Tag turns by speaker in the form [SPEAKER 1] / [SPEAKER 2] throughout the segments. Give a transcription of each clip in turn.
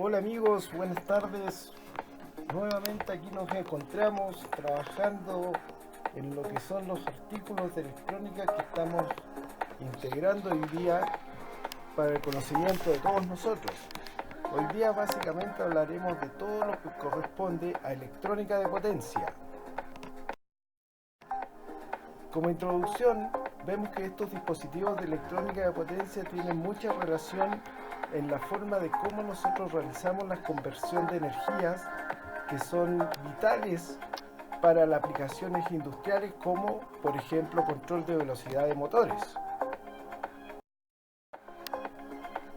[SPEAKER 1] Hola amigos, buenas tardes. Nuevamente aquí nos encontramos trabajando en lo que son los artículos de electrónica que estamos integrando hoy día para el conocimiento de todos nosotros. Hoy día básicamente hablaremos de todo lo que corresponde a electrónica de potencia. Como introducción, vemos que estos dispositivos de electrónica de potencia tienen mucha relación en la forma de cómo nosotros realizamos la conversión de energías que son vitales para las aplicaciones industriales, como por ejemplo control de velocidad de motores.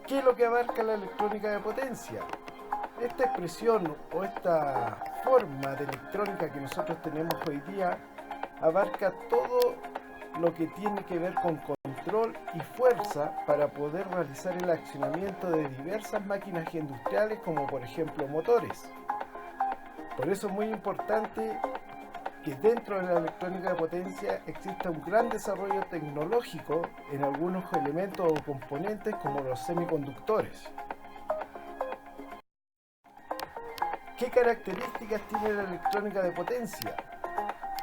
[SPEAKER 1] ¿Qué es lo que abarca la electrónica de potencia? Esta expresión o esta forma de electrónica que nosotros tenemos hoy día abarca todo lo que tiene que ver con control y fuerza para poder realizar el accionamiento de diversas máquinas industriales, como por ejemplo motores. Por eso es muy importante que dentro de la electrónica de potencia exista un gran desarrollo tecnológico en algunos elementos o componentes como los semiconductores. ¿Qué características tiene la electrónica de potencia?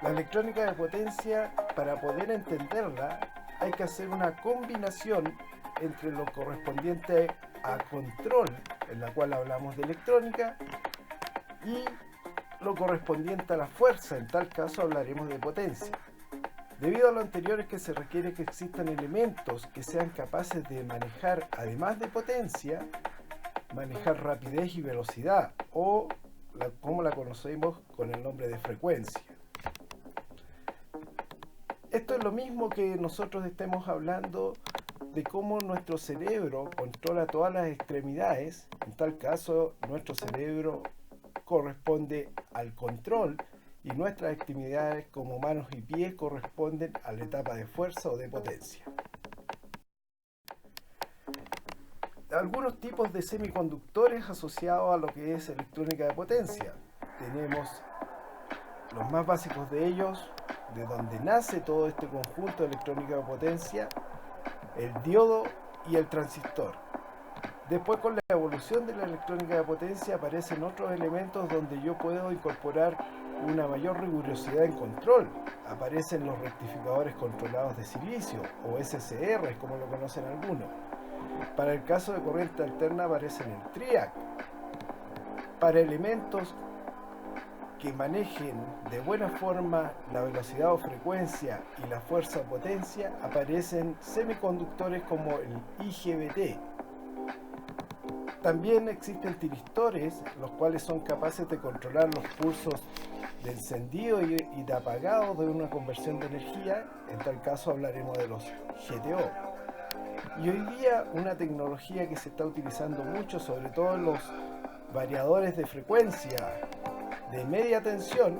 [SPEAKER 1] La electrónica de potencia, para poder entenderla, hay que hacer una combinación entre lo correspondiente a control, en la cual hablamos de electrónica, y lo correspondiente a la fuerza, en tal caso hablaremos de potencia. Debido a lo anterior es que se requiere que existan elementos que sean capaces de manejar, además de potencia, manejar rapidez y velocidad, o como la conocemos con el nombre de frecuencia. Esto es lo mismo que nosotros estemos hablando de cómo nuestro cerebro controla todas las extremidades. En tal caso, nuestro cerebro corresponde al control y nuestras extremidades como manos y pies corresponden a la etapa de fuerza o de potencia. Algunos tipos de semiconductores asociados a lo que es electrónica de potencia. Tenemos los más básicos de ellos, de donde nace todo este conjunto de electrónica de potencia, el diodo y el transistor. Después, con la evolución de la electrónica de potencia, aparecen otros elementos donde yo puedo incorporar una mayor rigurosidad en control. Aparecen los rectificadores controlados de silicio, o SCR, como lo conocen algunos. Para el caso de corriente alterna aparecen el TRIAC. Para elementos que manejen de buena forma la velocidad o frecuencia y la fuerza o potencia, aparecen semiconductores como el IGBT. También existen tiristores, los cuales son capaces de controlar los pulsos de encendido y de apagado de una conversión de energía. En tal caso hablaremos de los GTO. Y hoy día una tecnología que se está utilizando mucho, sobre todo en los variadores de frecuencia de media tensión,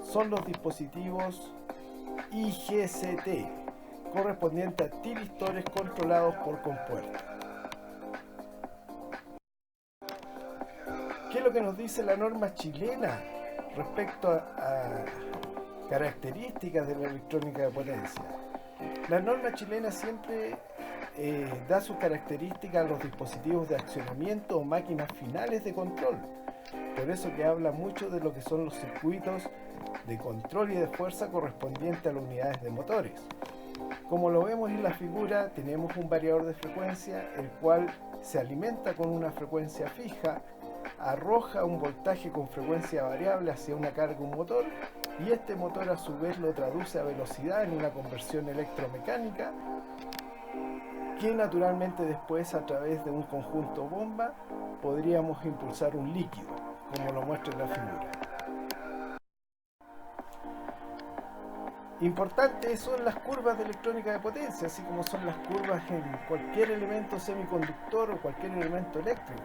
[SPEAKER 1] son los dispositivos IGCT, correspondientes a tiristores controlados por compuerta. ¿Qué es lo que nos dice la norma chilena respecto a características de la electrónica de potencia? La norma chilena siempre da sus características a los dispositivos de accionamiento o máquinas finales de control. Por eso que habla mucho de lo que son los circuitos de control y de fuerza correspondientes a las unidades de motores. Como lo vemos en la figura, tenemos un variador de frecuencia, el cual se alimenta con una frecuencia fija, arroja un voltaje con frecuencia variable hacia una carga, un motor, y este motor a su vez lo traduce a velocidad en una conversión electromecánica, que naturalmente después, a través de un conjunto bomba, podríamos impulsar un líquido, como lo muestra en la figura. Importantes son las curvas de electrónica de potencia, así como son las curvas en cualquier elemento semiconductor o cualquier elemento eléctrico.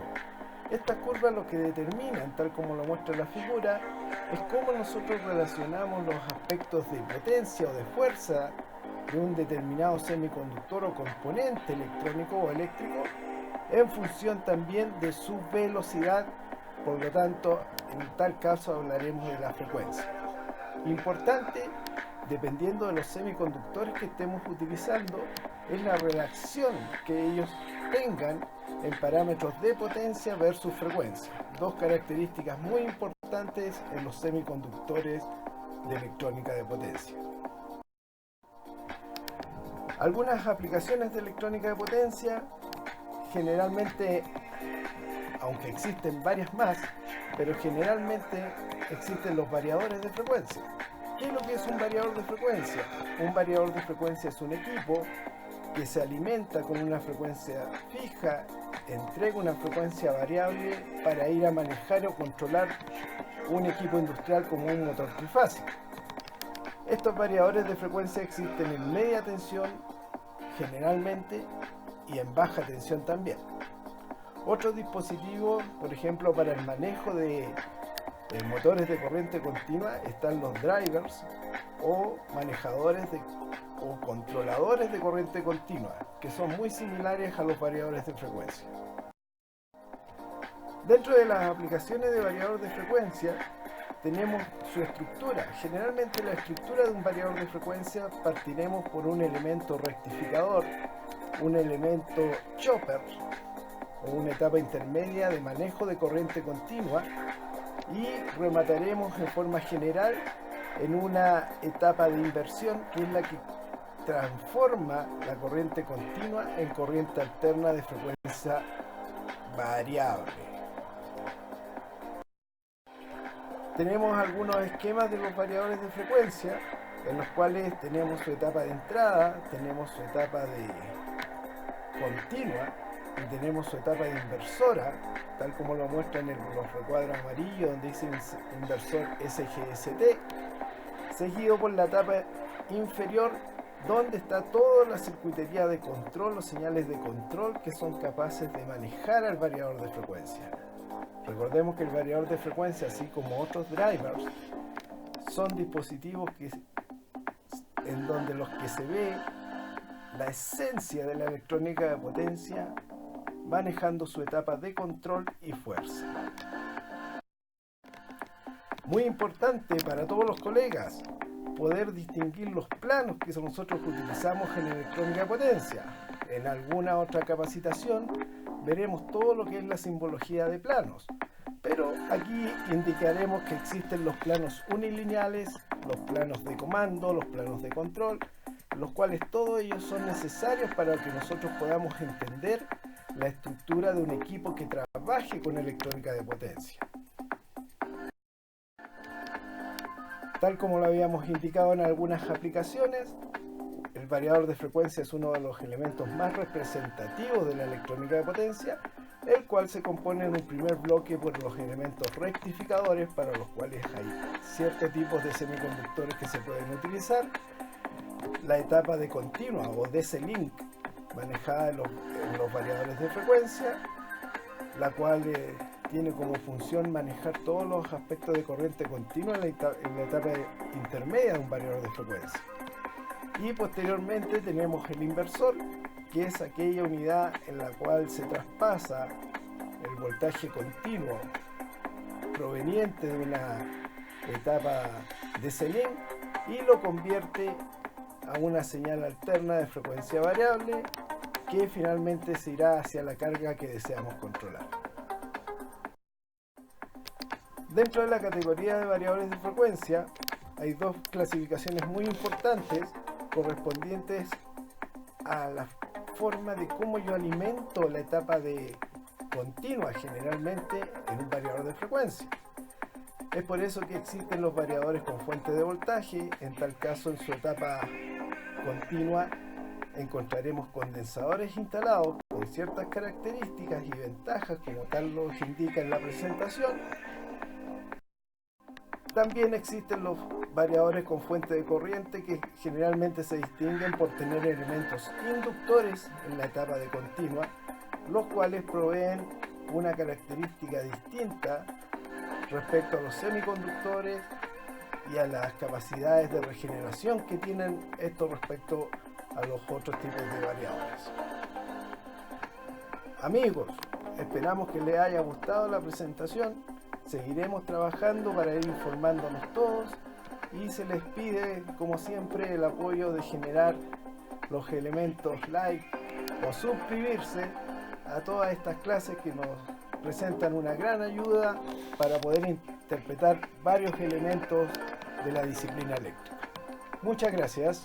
[SPEAKER 1] Estas curvas lo que determinan, tal como lo muestra la figura, es cómo nosotros relacionamos los aspectos de potencia o de fuerza de un determinado semiconductor o componente electrónico o eléctrico en función también de su velocidad. Por lo tanto, en tal caso hablaremos de la frecuencia. Importante dependiendo de los semiconductores que estemos utilizando, es la reacción que ellos tengan en parámetros de potencia versus frecuencia. Dos características muy importantes en los semiconductores de electrónica de potencia. Algunas aplicaciones de electrónica de potencia, generalmente, aunque existen varias más, pero generalmente existen los variadores de frecuencia. ¿Qué es lo que es un variador de frecuencia? Un variador de frecuencia es un equipo que se alimenta con una frecuencia fija, entrega una frecuencia variable para ir a manejar o controlar un equipo industrial como un motor trifásico. Estos variadores de frecuencia existen en media tensión generalmente y en baja tensión también. Otros dispositivos, por ejemplo, para el manejo de motores de corriente continua están los drivers o manejadores o controladores de corriente continua, que son muy similares a los variadores de frecuencia. Dentro de las aplicaciones de variador de frecuencia tenemos su estructura. Generalmente la estructura de un variador de frecuencia partiremos por un elemento rectificador, un elemento chopper o una etapa intermedia de manejo de corriente continua, y remataremos en forma general en una etapa de inversión que es la que transforma la corriente continua en corriente alterna de frecuencia variable. Tenemos algunos esquemas de los variadores de frecuencia en los cuales tenemos su etapa de entrada, tenemos su etapa de continua y tenemos su etapa de inversora, tal como lo muestran en los recuadros amarillos donde dice inversor SGST, seguido por la etapa inferior donde está toda la circuitería de control o señales de control que son capaces de manejar al variador de frecuencia. Recordemos que el variador de frecuencia, así como otros drivers, son dispositivos en donde los que se ve la esencia de la electrónica de potencia manejando su etapa de control y fuerza. Muy importante para todos los colegas poder distinguir los planos que nosotros utilizamos en electrónica de potencia. En alguna otra capacitación veremos todo lo que es la simbología de planos, pero aquí indicaremos que existen los planos unilineales, los planos de comando, los planos de control, los cuales todos ellos son necesarios para que nosotros podamos entender la estructura de un equipo que trabaje con electrónica de potencia. Tal como lo habíamos indicado en algunas aplicaciones, el variador de frecuencia es uno de los elementos más representativos de la electrónica de potencia, el cual se compone en un primer bloque por los elementos rectificadores, para los cuales hay ciertos tipos de semiconductores que se pueden utilizar, la etapa de continua o DC-link manejada en los variadores de frecuencia, la cual tiene como función manejar todos los aspectos de corriente continua en la etapa intermedia de un variador de frecuencia. Y posteriormente tenemos el inversor, que es aquella unidad en la cual se traspasa el voltaje continuo proveniente de una etapa DC-link y lo convierte a una señal alterna de frecuencia variable que finalmente se irá hacia la carga que deseamos controlar. Dentro de la categoría de variadores de frecuencia hay dos clasificaciones muy importantes correspondientes a la forma de cómo yo alimento la etapa de continua generalmente en un variador de frecuencia. Es por eso que existen los variadores con fuente de voltaje. En tal caso, en su etapa continua encontraremos condensadores instalados con ciertas características y ventajas, como tal los indica en la presentación. También existen los variadores con fuente de corriente, que generalmente se distinguen por tener elementos inductores en la etapa de continua, los cuales proveen una característica distinta respecto a los semiconductores y a las capacidades de regeneración que tienen estos respecto a los otros tipos de variadores. Amigos, esperamos que les haya gustado la presentación. Seguiremos trabajando para ir informándonos todos y se les pide, como siempre, el apoyo de generar los elementos like o suscribirse a todas estas clases que nos presentan una gran ayuda para poder interpretar varios elementos de la disciplina eléctrica. Muchas gracias.